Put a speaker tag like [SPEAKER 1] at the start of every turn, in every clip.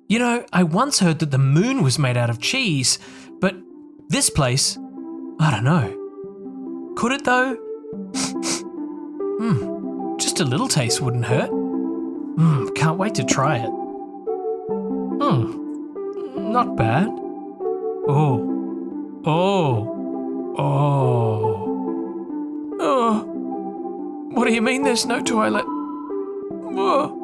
[SPEAKER 1] You know, I once heard that the moon was made out of cheese, but this place, I don't know. Could it though? Just a little taste wouldn't hurt. Can't wait to try it. Not bad. Oh. What do you mean there's no toilet? Oh.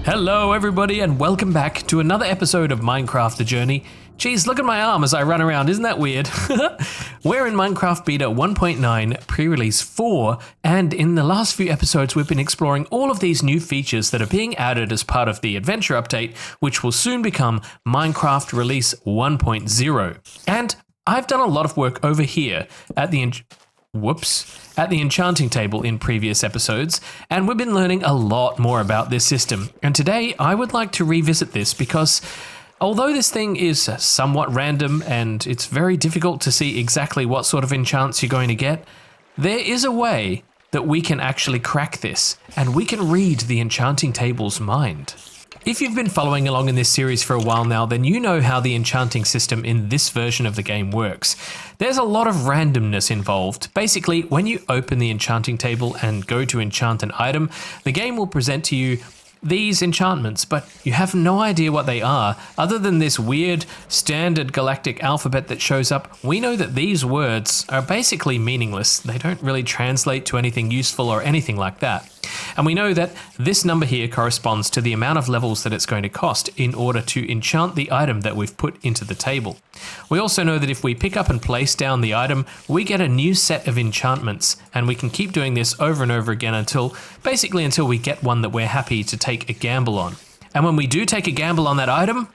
[SPEAKER 1] Hello everybody and welcome back to another episode of Minecraft The Journey. Geez, look at my arm as I run around, isn't that weird? We're in Minecraft Beta 1.9 pre-release 4, and in the last few episodes we've been exploring all of these new features that are being added as part of the adventure update, which will soon become Minecraft Release 1.0. And I've done a lot of work over here at the Enchanting table in previous episodes, and we've been learning a lot more about this system. And today I would like to revisit this because although this thing is somewhat random and it's very difficult to see exactly what sort of enchants you're going to get, there is a way that we can actually crack this, and we can read the Enchanting table's mind. If you've been following along in this series for a while now, then you know how the enchanting system in this version of the game works. There's a lot of randomness involved. Basically, when you open the enchanting table and go to enchant an item, the game will present to you these enchantments, but you have no idea what they are, other than this weird standard galactic alphabet that shows up. We know that these words are basically meaningless. They don't really translate to anything useful or anything like that. And we know that this number here corresponds to the amount of levels that it's going to cost in order to enchant the item that we've put into the table. We also know that if we pick up and place down the item, we get a new set of enchantments, and we can keep doing this over and over again until we get one that we're happy to take a gamble on. And when we do take a gamble on that item,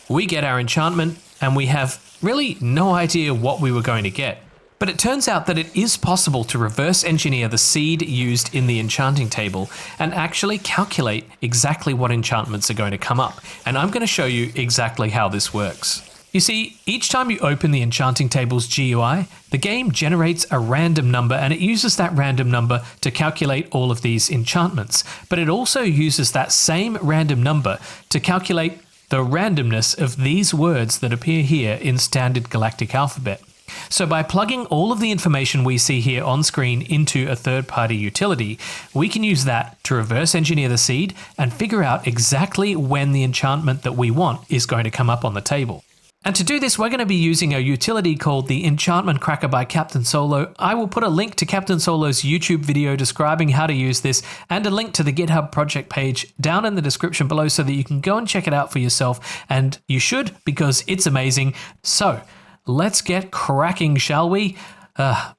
[SPEAKER 1] we get our enchantment, and we have really no idea what we were going to get. But it turns out that it is possible to reverse engineer the seed used in the enchanting table and actually calculate exactly what enchantments are going to come up. And I'm going to show you exactly how this works. You see, each time you open the enchanting table's GUI, the game generates a random number, and it uses that random number to calculate all of these enchantments. But it also uses that same random number to calculate the randomness of these words that appear here in standard galactic alphabet. So by plugging all of the information we see here on screen into a third-party utility, we can use that to reverse engineer the seed and figure out exactly when the enchantment that we want is going to come up on the table. And to do this, we're going to be using a utility called the Enchantment Cracker by Captain Solo. I will put a link to Captain Solo's YouTube video describing how to use this and a link to the GitHub project page down in the description below so that you can go and check it out for yourself. And you should, because it's amazing. So let's get cracking, shall we?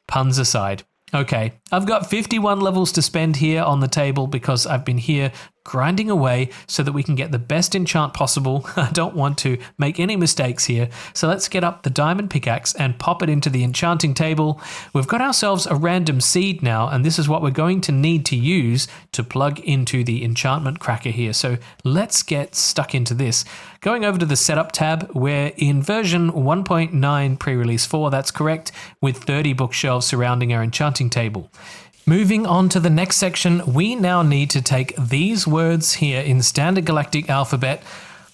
[SPEAKER 1] Puns aside. Okay, I've got 51 levels to spend here on the table because I've been here grinding away so that we can get the best enchant possible. I don't want to make any mistakes here. So let's get up the diamond pickaxe and pop it into the enchanting table. We've got ourselves a random seed now, and this is what we're going to need to use to plug into the enchantment cracker here. So let's get stuck into this. Going over to the setup tab, we're in version 1.9 pre-release 4, that's correct, with 30 bookshelves surrounding our enchanting table. Moving on to the next section, we now need to take these words here in standard galactic alphabet,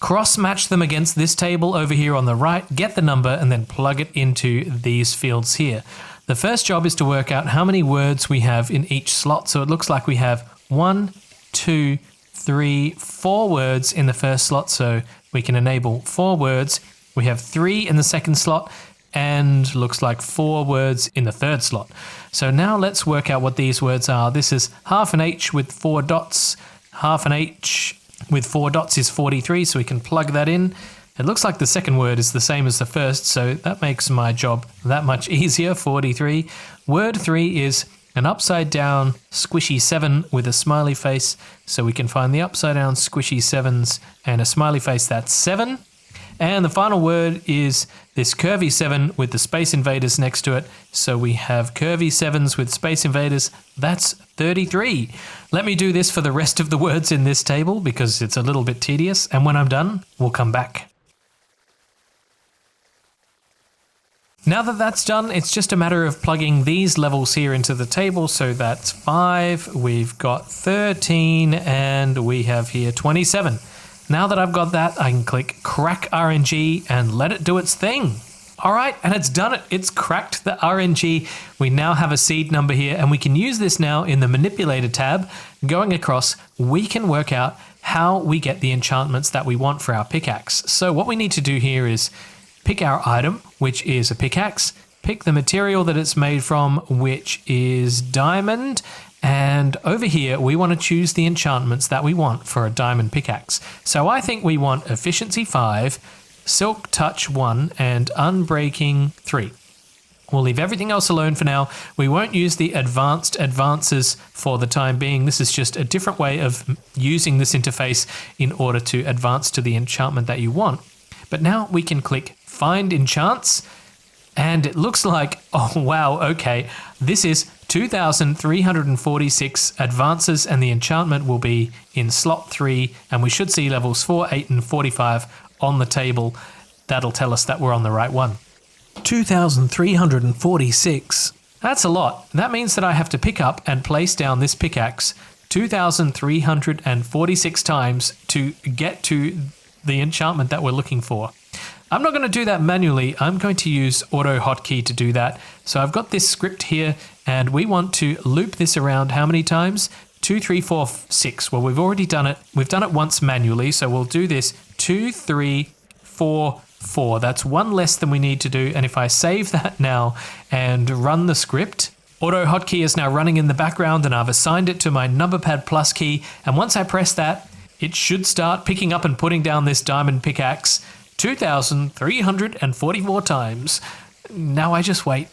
[SPEAKER 1] cross-match them against this table over here on the right, get the number, and then plug it into these fields here. The first job is to work out how many words we have in each slot. So it looks like we have 1, 2, 3, 4 words in the first slot, so we can enable 4 words. We have 3 in the second slot, and looks like 4 words in the third slot. So now let's work out what these words are. This is half an H with 4 dots. Half an H with 4 dots is 43, so we can plug that in. It looks like the second word is the same as the first, so that makes my job that much easier, 43. Word 3 is an upside down squishy 7 with a smiley face, so we can find the upside down squishy 7s and a smiley face, that's 7. And the final word is this curvy 7 with the Space Invaders next to it. So we have curvy 7s with Space Invaders. That's 33. Let me do this for the rest of the words in this table because it's a little bit tedious, and when I'm done, we'll come back. Now that that's done, it's just a matter of plugging these levels here into the table. So that's 5, we've got 13, and we have here 27. Now that I've got that, I can click Crack RNG and let it do its thing. All right, and it's done it. It's cracked the RNG. We now have a seed number here, and we can use this now in the Manipulator tab. Going across, we can work out how we get the enchantments that we want for our pickaxe. So what we need to do here is pick our item, which is a pickaxe, pick the material that it's made from, which is diamond, and over here we want to choose the enchantments that we want for a diamond pickaxe. So I think we want Efficiency 5, Silk Touch 1, and Unbreaking 3. We'll leave everything else alone for now. We won't use the advances for the time being. This is just a different way of using this interface in order to advance to the enchantment that you want. But now we can click Find Enchants, and it looks like, oh wow, okay, this is 2,346 advances, and the enchantment will be in slot 3, and we should see levels 4, 8, and 45 on the table. That'll tell us that we're on the right one. 2,346. That's a lot. That means that I have to pick up and place down this pickaxe 2,346 times to get to the enchantment that we're looking for. I'm not going to do that manually. I'm going to use auto hotkey to do that. So I've got this script here, and we want to loop this around how many times? 2, 3, 4, 6. Well, we've already done it. We've done it once manually, so we'll do this 2, 3, 4, 4. That's one less than we need to do. And if I save that now and run the script, auto hotkey is now running in the background, and I've assigned it to my numberpad plus key. And once I press that, it should start picking up and putting down this diamond pickaxe 2,344 times. Now I just wait.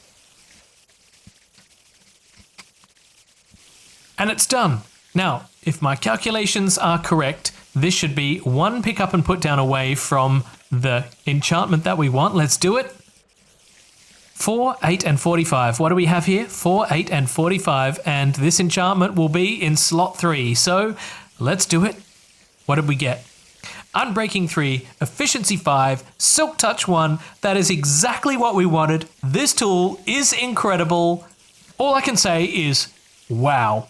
[SPEAKER 1] And it's done. Now, if my calculations are correct, this should be one pick up and put down away from the enchantment that we want. Let's do it. 4, 8, and 45. What do we have here? 4, 8, and 45, and this enchantment will be in slot 3. So let's do it. What did we get? Unbreaking 3, Efficiency 5, Silk Touch 1. That is exactly what we wanted. This tool is incredible. All I can say is, wow.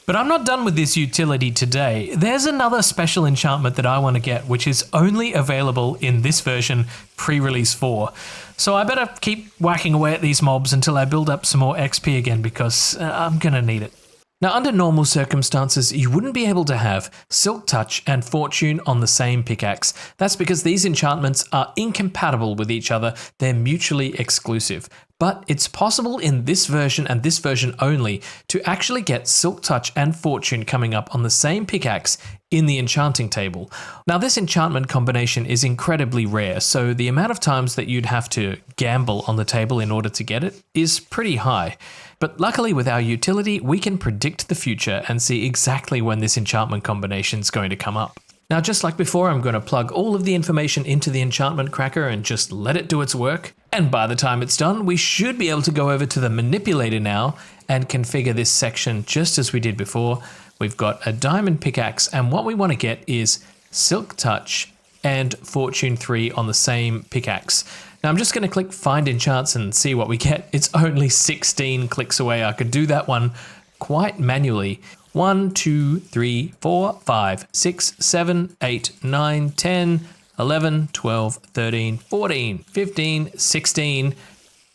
[SPEAKER 1] But I'm not done with this utility today. There's another special enchantment that I want to get, which is only available in this version, pre-release 4. So I better keep whacking away at these mobs until I build up some more XP again, because I'm gonna need it. Now, under normal circumstances, you wouldn't be able to have Silk Touch and Fortune on the same pickaxe. That's because these enchantments are incompatible with each other. They're mutually exclusive. But it's possible in this version and this version only to actually get Silk Touch and Fortune coming up on the same pickaxe in the enchanting table. Now, this enchantment combination is incredibly rare, so the amount of times that you'd have to gamble on the table in order to get it is pretty high. But luckily with our utility, we can predict the future and see exactly when this enchantment combination is going to come up. Now, just like before, I'm going to plug all of the information into the enchantment cracker and just let it do its work. And by the time it's done, we should be able to go over to the manipulator now and configure this section just as we did before. We've got a diamond pickaxe, and what we want to get is Silk Touch and Fortune 3 on the same pickaxe. Now I'm just going to click Find Enchants and see what we get. It's only 16 clicks away. I could do that one quite manually. 1, 2, 3, 4, 5, 6, 7, 8, 9, 10, 11, 12, 13, 14, 15, 16,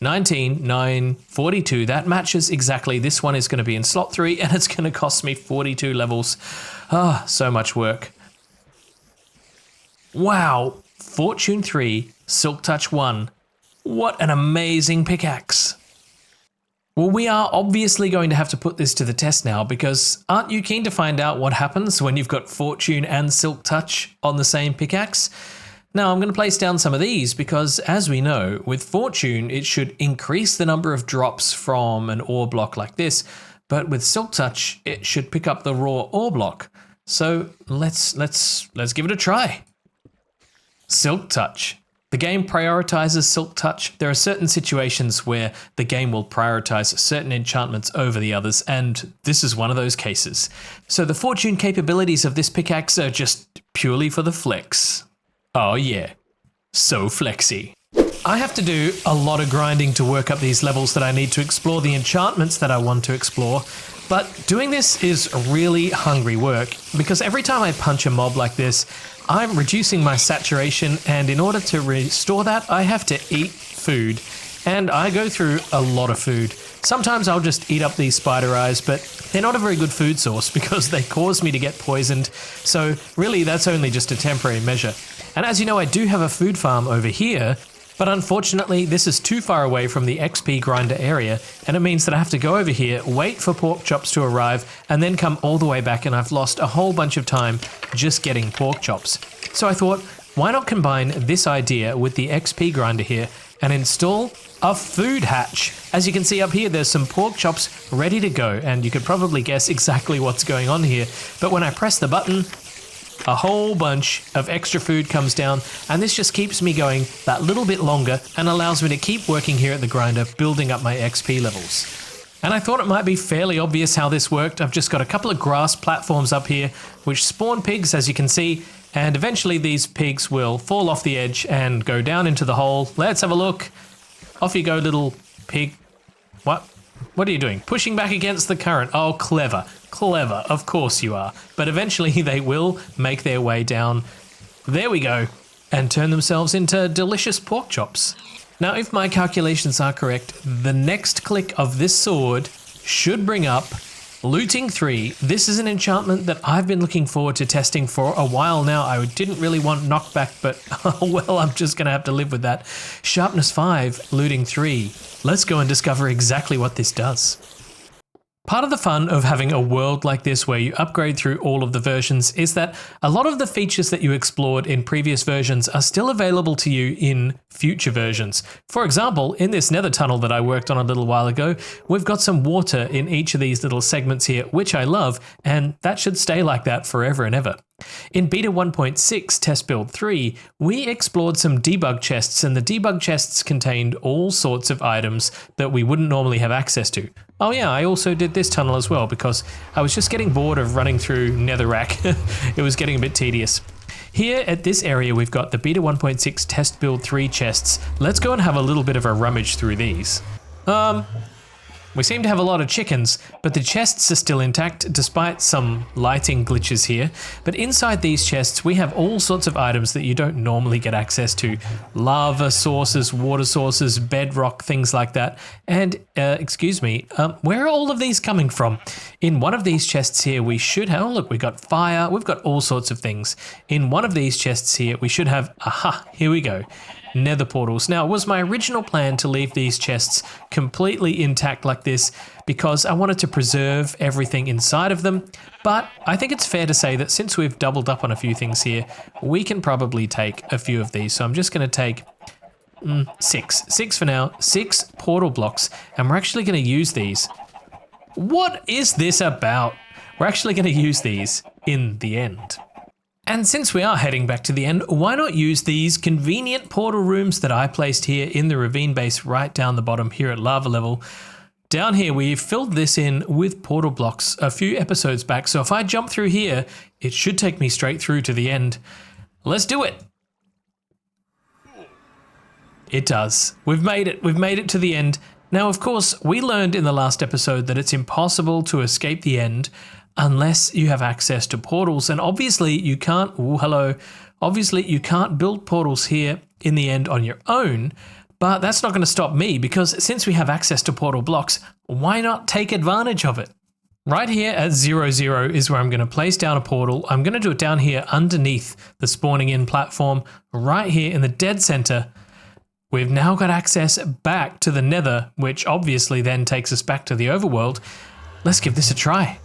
[SPEAKER 1] 19, 9, 42. That matches exactly. This one is going to be in slot 3 and it's going to cost me 42 levels. Ah, so much work. Wow. Fortune 3, Silk Touch 1. What an amazing pickaxe. Well, we are obviously going to have to put this to the test now, because aren't you keen to find out what happens when you've got Fortune and Silk Touch on the same pickaxe? Now I'm going to place down some of these because, as we know, with Fortune it should increase the number of drops from an ore block like this, but with Silk Touch it should pick up the raw ore block. So let's give it a try. Silk Touch. The game prioritizes Silk Touch. There are certain situations where the game will prioritize certain enchantments over the others, and this is one of those cases. So the fortune capabilities of this pickaxe are just purely for the flex. Oh yeah, so flexy. I have to do a lot of grinding to work up these levels that I need to explore the enchantments that I want to explore, but doing this is really hungry work because every time I punch a mob like this, I'm reducing my saturation, and in order to restore that, I have to eat food. And I go through a lot of food. Sometimes I'll just eat up these spider eyes, but they're not a very good food source because they cause me to get poisoned. So really, that's only just a temporary measure. And as you know, I do have a food farm over here, but unfortunately, this is too far away from the XP grinder area, and it means that I have to go over here, wait for pork chops to arrive, and then come all the way back, and I've lost a whole bunch of time just getting pork chops. So I thought, why not combine this idea with the XP grinder here and install a food hatch? As you can see up here, there's some pork chops ready to go, and you could probably guess exactly what's going on here. But when I press the button, a whole bunch of extra food comes down, and this just keeps me going that little bit longer and allows me to keep working here at the grinder, building up my XP levels. And I thought it might be fairly obvious how this worked. I've just got a couple of grass platforms up here which spawn pigs, as you can see, and eventually these pigs will fall off the edge and go down into the hole. Let's have a look. Off you go, little pig. What? What are you doing? Pushing back against the current. Oh, clever. Clever. Of course you are. But eventually they will make their way down. There we go. And turn themselves into delicious pork chops. Now, if my calculations are correct, the next click of this sword should bring up Looting 3. This is an enchantment that I've been looking forward to testing for a while now. I didn't really want knockback, but oh well, I'm just going to have to live with that. Sharpness 5, Looting 3. Let's go and discover exactly what this does. Part of the fun of having a world like this where you upgrade through all of the versions is that a lot of the features that you explored in previous versions are still available to you in future versions. For example, in this nether tunnel that I worked on a little while ago, we've got some water in each of these little segments here, which I love, and that should stay like that forever and ever. In Beta 1.6 Test Build 3, we explored some debug chests, and the debug chests contained all sorts of items that we wouldn't normally have access to. Oh yeah, I also did this tunnel as well because I was just getting bored of running through Netherrack. It was getting a bit tedious. Here at this area, we've got the Beta 1.6 Test Build 3 chests. Let's go and have a little bit of a rummage through these. We seem to have a lot of chickens, but the chests are still intact despite some lighting glitches here. But inside these chests, we have all sorts of items that you don't normally get access to. Lava sources, water sources, bedrock, things like that. And, excuse me, where are all of these coming from? In one of these chests here, we should have, oh look, we've got fire, we've got all sorts of things. In one of these chests here, we should have, aha, here we go. Nether portals. Now, it was my original plan to leave these chests completely intact like this because I wanted to preserve everything inside of them, but I think it's fair to say that since we've doubled up on a few things here, we can probably take a few of these. So I'm just going to take six for now, 6 portal blocks, and we're actually going to use these. What is this about? We're actually going to use these in the end. And since we are heading back to the end, why not use these convenient portal rooms that I placed here in the ravine base right down the bottom here at lava level. Down here, we filled this in with portal blocks a few episodes back, so if I jump through here, it should take me straight through to the end. Let's do it. It does. We've made it to the end. Now, of course, we learned in the last episode that it's impossible to escape the end unless you have access to portals, and obviously you can't, obviously you can't build portals here in the end on your own, but that's not going to stop me because since we have access to portal blocks, why not take advantage of it? Right here at 0, 0 is where I'm going to place down a portal. I'm going to do it down here underneath the spawning in platform, right here in the dead center. We've now got access back to the Nether, which obviously then takes us back to the overworld. Let's give this a try.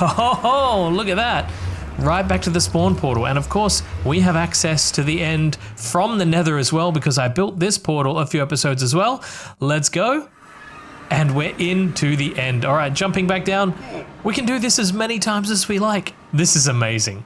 [SPEAKER 1] Oh, look at that. Right back to the spawn portal. And of course, we have access to the end from the Nether as well because I built this portal a few episodes as well. Let's go. And we're into the end. All right, jumping back down. We can do this as many times as we like. This is amazing.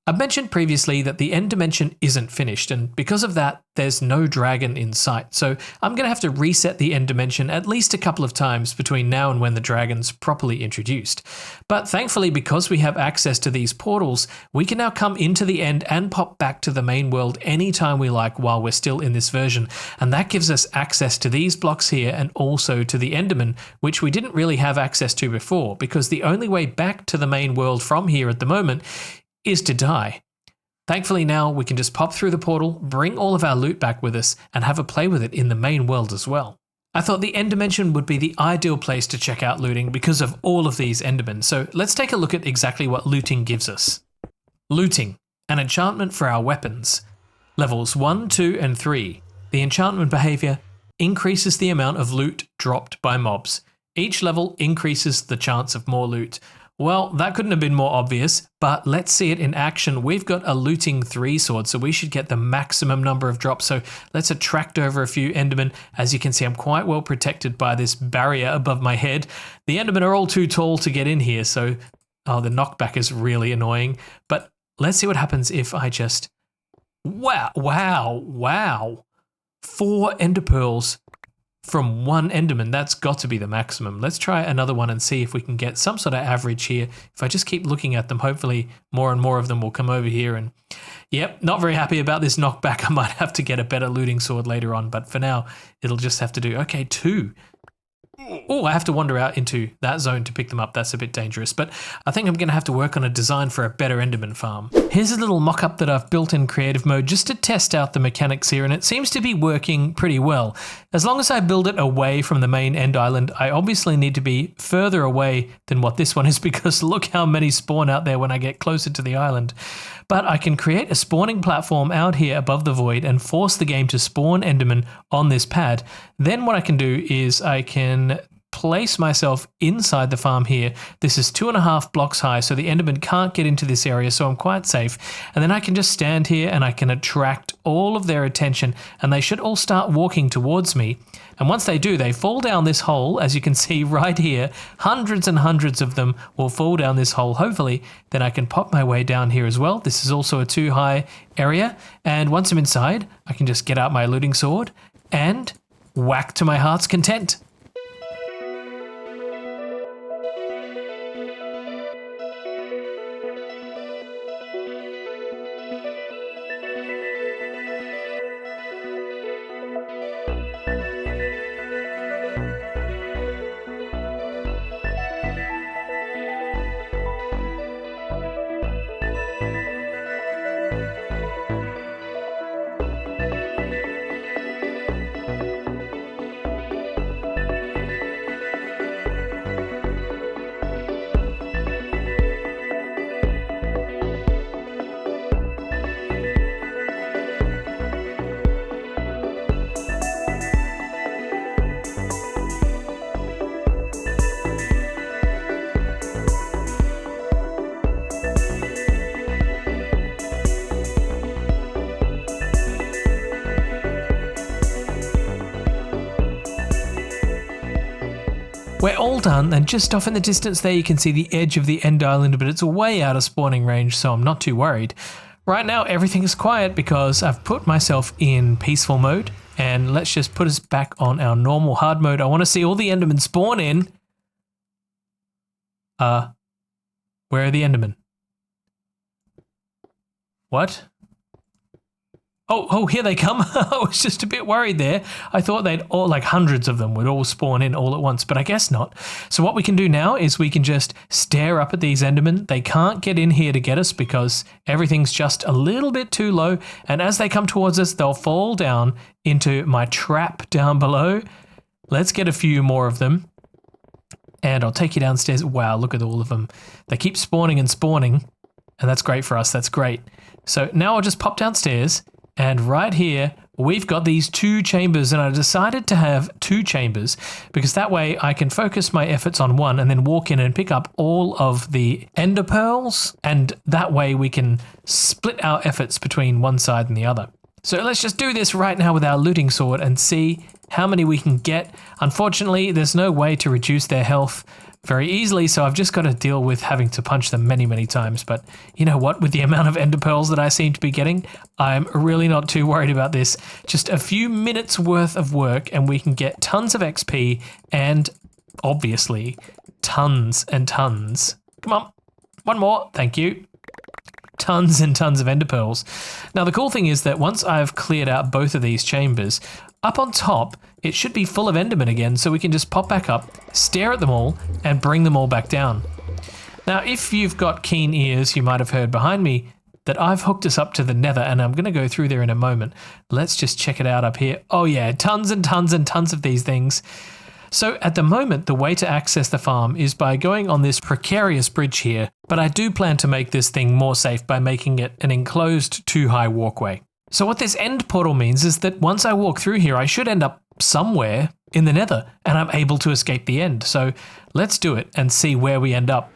[SPEAKER 1] I've mentioned previously that the end dimension isn't finished, and because of that, there's no dragon in sight. So I'm going to have to reset the end dimension at least a couple of times between now and when the dragon's properly introduced. But thankfully, because we have access to these portals, we can now come into the end and pop back to the main world anytime we like while we're still in this version. And that gives us access to these blocks here and also to the Enderman, which we didn't really have access to before, because the only way back to the main world from here at the moment is to die. Thankfully now we can just pop through the portal, bring all of our loot back with us, and have a play with it in the main world as well. I thought the end dimension would be the ideal place to check out looting because of all of these Endermen, so let's take a look at exactly what looting gives us. Looting, an enchantment for our weapons. Levels 1, 2, and 3. The enchantment behavior increases the amount of loot dropped by mobs. Each level increases the chance of more loot. Well, that couldn't have been more obvious, but let's see it in action. We've got a looting 3 sword, so we should get the maximum number of drops. So let's attract over a few Endermen. As you can see, I'm quite well protected by this barrier above my head. The Endermen are all too tall to get in here, so the knockback is really annoying. But let's see what happens if I just... Wow. 4 ender pearls from 1 Enderman. That's got to be the maximum. Let's try another one and see if we can get some sort of average here. If I just keep looking at them, hopefully more and more of them will come over here. And yep, not very happy about this knockback. I might have to get a better looting sword later on, but for now, it'll just have to do. Okay, 2. Oh, I have to wander out into that zone to pick them up. That's a bit dangerous, but I think I'm going to have to work on a design for a better Enderman farm. Here's a little mock-up that I've built in creative mode just to test out the mechanics here, and it seems to be working pretty well. As long as I build it away from the main end island, I obviously need to be further away than what this one is because look how many spawn out there when I get closer to the island. But I can create a spawning platform out here above the void and force the game to spawn Enderman on this pad. Then what I can do is I can place myself inside the farm here. This is 2.5 blocks high, so the Enderman can't get into this area, so I'm quite safe. And then I can just stand here and I can attract all of their attention, and they should all start walking towards me. And once they do, they fall down this hole, as you can see right here. Hundreds and hundreds of them will fall down this hole, hopefully. Then I can pop my way down here as well. This is also a 2 high area. And once I'm inside, I can just get out my looting sword and whack to my heart's content. We're all done, and just off in the distance there you can see the edge of the end island, but it's way out of spawning range, so I'm not too worried. Right now everything is quiet because I've put myself in peaceful mode, and let's just put us back on our normal hard mode. I want to see all the Endermen spawn in. Where are the Endermen? What? Oh, here they come. I was just a bit worried there. I thought they'd all, like hundreds of them would all spawn in all at once, but I guess not. So what we can do now is we can just stare up at these Endermen. They can't get in here to get us because everything's just a little bit too low. And as they come towards us, they'll fall down into my trap down below. Let's get a few more of them. And I'll take you downstairs. Wow, look at all of them. They keep spawning and spawning. And that's great for us. That's great. So now I'll just pop downstairs. And right here, we've got these 2 chambers, and I decided to have 2 chambers because that way I can focus my efforts on one and then walk in and pick up all of the ender pearls, and that way we can split our efforts between one side and the other. So let's just do this right now with our looting sword and see how many we can get. Unfortunately, there's no way to reduce their health very easily, so I've just got to deal with having to punch them many, many times. But you know what? With the amount of ender pearls that I seem to be getting, I'm really not too worried about this. Just a few minutes worth of work and we can get tons of XP and obviously tons and tons. Come on, one more, thank you. Tons and tons of ender pearls. Now the cool thing is that once I've cleared out both of these chambers, up on top it should be full of endermen again, so we can just pop back up, stare at them all, and bring them all back down. Now if you've got keen ears, you might have heard behind me that I've hooked us up to the nether, and I'm going to go through there in a moment. Let's just check it out up here. Oh yeah, tons and tons and tons of these things. So at the moment, the way to access the farm is by going on this precarious bridge here, but I do plan to make this thing more safe by making it an enclosed 2-high walkway. So what this end portal means is that once I walk through here, I should end up somewhere in the nether, and I'm able to escape the end. So let's do it and see where we end up.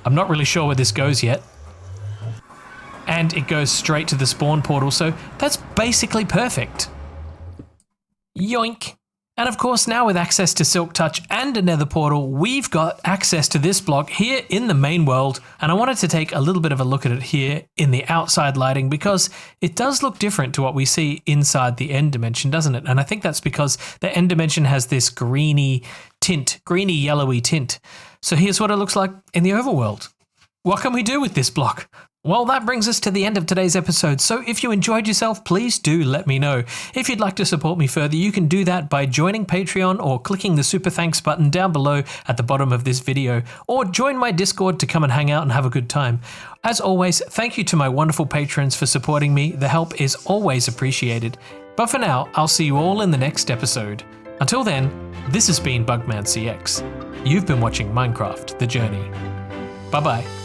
[SPEAKER 1] I'm not really sure where this goes yet. And it goes straight to the spawn portal, so that's basically perfect. Yoink. And of course, now with access to Silk Touch and a nether portal, we've got access to this block here in the main world. And I wanted to take a little bit of a look at it here in the outside lighting, because it does look different to what we see inside the end dimension, doesn't it? And I think that's because the end dimension has this greeny tint, greeny yellowy tint. So here's what it looks like in the overworld. What can we do with this block? Well, that brings us to the end of today's episode, so if you enjoyed yourself, please do let me know. If you'd like to support me further, you can do that by joining Patreon or clicking the super thanks button down below at the bottom of this video, or join my Discord to come and hang out and have a good time. As always, thank you to my wonderful patrons for supporting me. The help is always appreciated. But for now, I'll see you all in the next episode. Until then, this has been Bugman CX. You've been watching Minecraft: The Journey. Bye-bye.